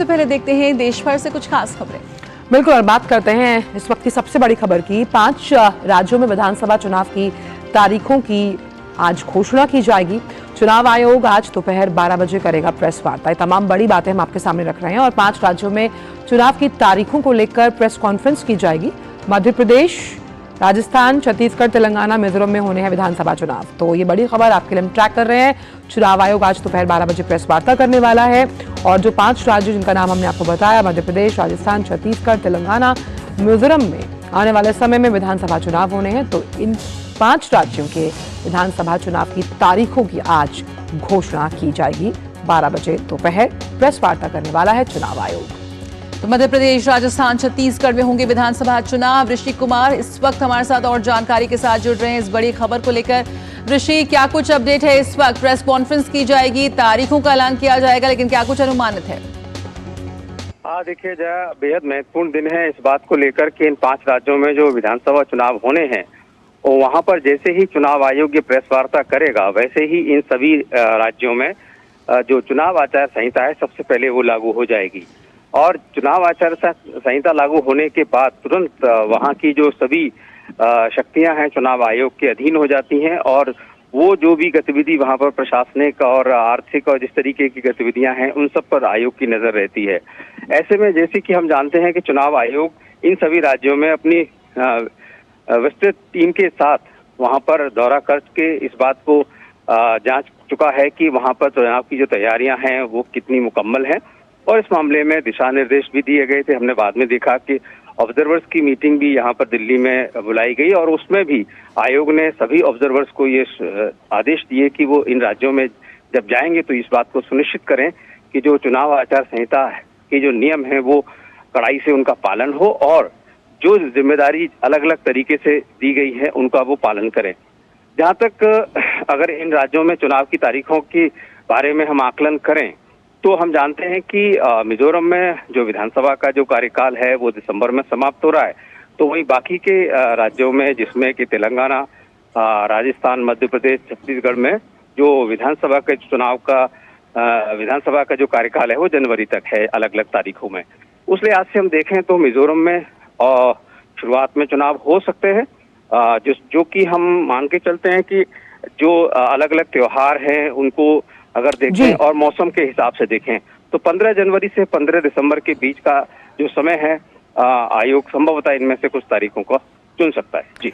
तो पहले देखते हैं देश भर से कुछ खास खबरें। बिल्कुल, और बात करते हैं इस वक्त की सबसे बड़ी खबर की। 5 राज्यों में विधानसभा चुनाव की तारीखों की आज घोषणा की जाएगी। चुनाव आयोग आज दोपहर 12 बजे करेगा प्रेस वार्ता। ये तमाम बड़ी बातें हम आपके सामने रख रहे हैं और 5 राज्यों में चुनाव की तारीखों को लेकर प्रेस कॉन्फ्रेंस की जाएगी। मध्य प्रदेश, राजस्थान, छत्तीसगढ़, तेलंगाना, मिजोरम में होने हैं विधानसभा चुनाव। तो ये बड़ी खबर आपके लिए हम ट्रैक कर रहे हैं। चुनाव आयोग आज दोपहर 12 बजे प्रेस वार्ता करने वाला है और जो 5 राज्य जिनका नाम हमने आपको बताया, मध्य प्रदेश, राजस्थान, छत्तीसगढ़, तेलंगाना, मिजोरम में आने वाले समय में विधानसभा चुनाव होने हैं। तो इन 5 राज्यों के विधानसभा चुनाव की तारीखों की आज घोषणा की जाएगी। 12 बजे दोपहर प्रेस वार्ता करने वाला है चुनाव आयोग। तो मध्य प्रदेश, राजस्थान, छत्तीसगढ़ में होंगे विधानसभा चुनाव। ऋषि कुमार इस वक्त हमारे साथ और जानकारी के साथ जुड़ रहे हैं इस बड़ी खबर को लेकर। ऋषि, क्या कुछ अपडेट है? इस वक्त प्रेस कॉन्फ्रेंस की जाएगी, तारीखों का ऐलान किया जाएगा, लेकिन क्या कुछ अनुमानित है? देखिए जया, बेहद महत्वपूर्ण दिन है इस बात को लेकर कि इन 5 राज्यों में जो विधानसभा चुनाव होने हैं और वहां पर जैसे ही चुनाव आयोग ये प्रेस वार्ता करेगा, वैसे ही इन सभी राज्यों में जो चुनाव आचार संहिता है सबसे पहले वो लागू हो जाएगी। और चुनाव आचार संहिता लागू होने के बाद तुरंत वहां की जो सभी शक्तियां हैं चुनाव आयोग के अधीन हो जाती हैं और वो जो भी गतिविधि वहां पर प्रशासनिक और आर्थिक और जिस तरीके की गतिविधियां हैं उन सब पर आयोग की नजर रहती है। ऐसे में जैसे कि हम जानते हैं कि चुनाव आयोग इन सभी राज्यों में अपनी विस्तृत टीम के साथ वहां पर दौरा करके इस बात को जांच चुका है कि वहां पर चुनाव की जो तैयारियां हैं वो कितनी मुकम्मल हैं और इस मामले में दिशा निर्देश भी दिए गए थे। हमने बाद में देखा कि ऑब्जर्वर्स की मीटिंग भी यहाँ पर दिल्ली में बुलाई गई और उसमें भी आयोग ने सभी ऑब्जर्वर्स को ये आदेश दिए कि वो इन राज्यों में जब जाएंगे तो इस बात को सुनिश्चित करें कि जो चुनाव आचार संहिता के जो नियम है वो कड़ाई से उनका पालन हो और जो जिम्मेदारी अलग अलग तरीके से दी गई है उनका वो पालन करें। जहाँ तक अगर इन राज्यों में चुनाव की तारीखों के बारे में हम आकलन करें तो हम जानते हैं कि मिजोरम में जो विधानसभा का जो कार्यकाल है वो दिसंबर में समाप्त हो रहा है। तो वहीं बाकी के राज्यों में जिसमें कि तेलंगाना, राजस्थान, मध्य प्रदेश, छत्तीसगढ़ में जो विधानसभा के चुनाव का विधानसभा का जो कार्यकाल है वो जनवरी तक है अलग अलग तारीखों में। उस लिहाज से हम देखें तो मिजोरम में शुरुआत में चुनाव हो सकते हैं, जो कि हम मान के चलते हैं कि जो अलग अलग त्योहार हैं उनको अगर देखें और मौसम के हिसाब से देखें तो 15 जनवरी से 15 दिसंबर के बीच का जो समय है आयोग संभवतः इनमें से कुछ तारीखों को चुन सकता है। जी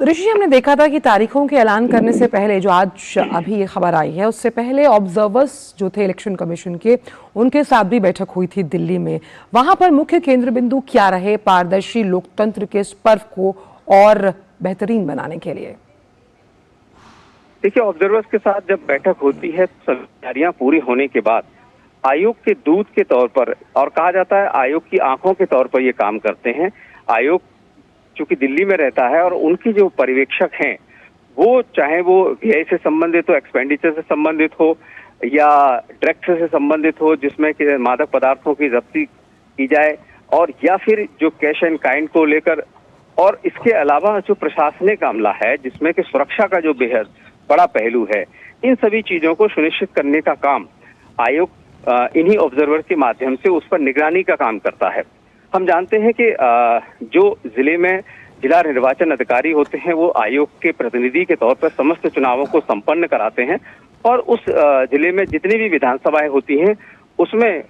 ऋषि, हमने देखा था कि तारीखों के ऐलान करने से पहले जो आज अभी ये खबर आई है उससे पहले ऑब्जर्वर्स जो थे इलेक्शन कमीशन के, उनके साथ भी बैठक हुई थी दिल्ली में। वहां पर मुख्य केंद्र बिंदु क्या रहे पारदर्शी लोकतंत्र के इस पर्व को और बेहतरीन बनाने के लिए? देखिए, ऑब्जर्वर्स के साथ जब बैठक होती है तो तैयारियां पूरी होने के बाद आयोग के दूत के तौर पर और कहा जाता है आयोग की आंखों के तौर पर ये काम करते हैं। आयोग चूंकि दिल्ली में रहता है और उनकी जो पर्यवेक्षक हैं वो चाहे वो व्यय से संबंधित हो, एक्सपेंडिचर से संबंधित हो या ड्रग्स से संबंधित हो जिसमें कि मादक पदार्थों की जब्ती की जाए और या फिर जो कैश एंड काइंड को लेकर, और इसके अलावा जो प्रशासनिक मामला है जिसमें कि सुरक्षा का जो बेहद बड़ा पहलू है, इन सभी चीजों को सुनिश्चित करने का काम आयोग इन्हीं ऑब्जर्वर के माध्यम से उस पर निगरानी का काम करता है। हम जानते हैं कि जो जिले में जिला निर्वाचन अधिकारी होते हैं वो आयोग के प्रतिनिधि के तौर पर समस्त चुनावों को संपन्न कराते हैं और उस जिले में जितनी भी विधानसभाएं होती हैं उसमें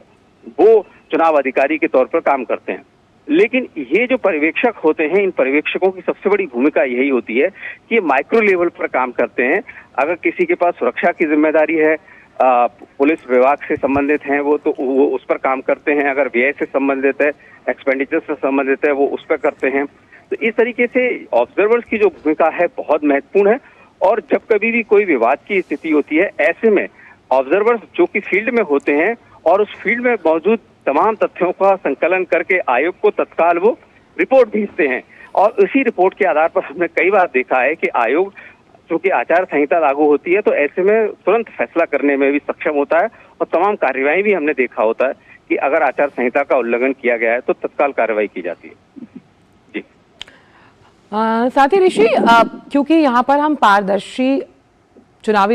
वो चुनाव अधिकारी के तौर पर काम करते हैं। लेकिन ये जो पर्यवेक्षक होते हैं, इन पर्यवेक्षकों की सबसे बड़ी भूमिका यही होती है कि ये माइक्रो लेवल पर काम करते हैं। अगर किसी के पास सुरक्षा की जिम्मेदारी है, पुलिस विभाग से संबंधित हैं वो तो वो उस पर काम करते हैं, अगर व्यय से संबंधित है, एक्सपेंडिचर से संबंधित है वो उस पर करते हैं। तो इस तरीके से ऑब्जर्वर्स की जो भूमिका है बहुत महत्वपूर्ण है और जब कभी भी कोई विवाद की स्थिति होती है ऐसे में ऑब्जर्वर्स जो कि फील्ड में होते हैं और उस फील्ड में मौजूद तमाम तथ्यों का संकलन करके आयोग को तत्काल वो रिपोर्ट भेजते हैं और इसी रिपोर्ट के आधार पर हमने कई बार देखा है कि आयोग चूंकि आचार संहिता लागू होती है तो ऐसे में तुरंत फैसला करने में भी सक्षम होता है और तमाम कार्यवाही भी हमने देखा होता है कि अगर आचार संहिता का उल्लंघन किया गया है तो तत्काल कार्रवाई की जाती है। जी साथ ही ऋषि, क्योंकि यहाँ पर हम पारदर्शी चुनावी